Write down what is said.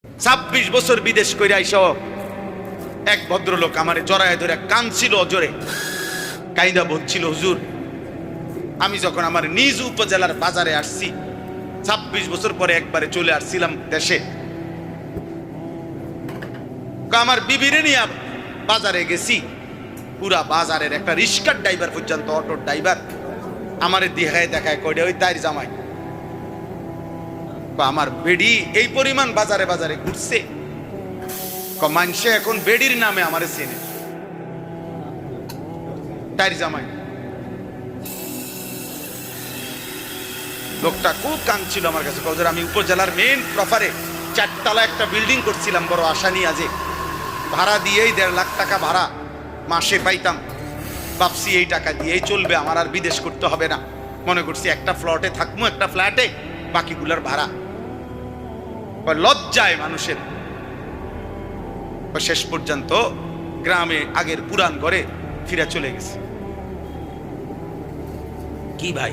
26 বছর বিদেশ কইরা আইসো এক ভদ্রলোক আমারে জড়ায় ধরে কাঁদছিল জোরে, কাইদা বলছিল, হুজুর আমি যখন আমার নিজ উপজেলার বাজারে আসছি, 26 বছর পরে একবারে চলে আসছিলাম দেশে, আমার বিবিরে নিয়ে বাজারে গেছি, পুরা বাজারের একটা রিক্সার ড্রাইভার পর্যন্ত, অটোর ড্রাইভার আমারে দেখায় কইডা ওই তাইর জামাই। আমার বেডি এই পরিমাণ বাজারে বাজারে ঘুরছে, মানুষে এখন বেডির নামে আমারে চেনে, তাইর জামাই। লোকটা খুব কাঁদছিল আমার কাছে, আমি উপজেলার মেন প্রফারে 4 তলা একটা বিল্ডিং করছিলাম বড় আশা নিয়ে, আজে ভাড়া দিয়েই 1.5 লাখ টাকা ভাড়া মাসে পাইতাম, ভাবছি এই টাকা দিয়েই চলবে, আমার আর বিদেশ করতে হবে না, মনে করছি একটা ফ্ল্যাটে থাকবো, একটা ফ্ল্যাটে বাকিগুলোর ভাড়া। লজ্জায় মানুষের শেষ পর্যন্ত গ্রামে আগের পুরান ঘরে ফিরে চলে গেছে। কি ভাই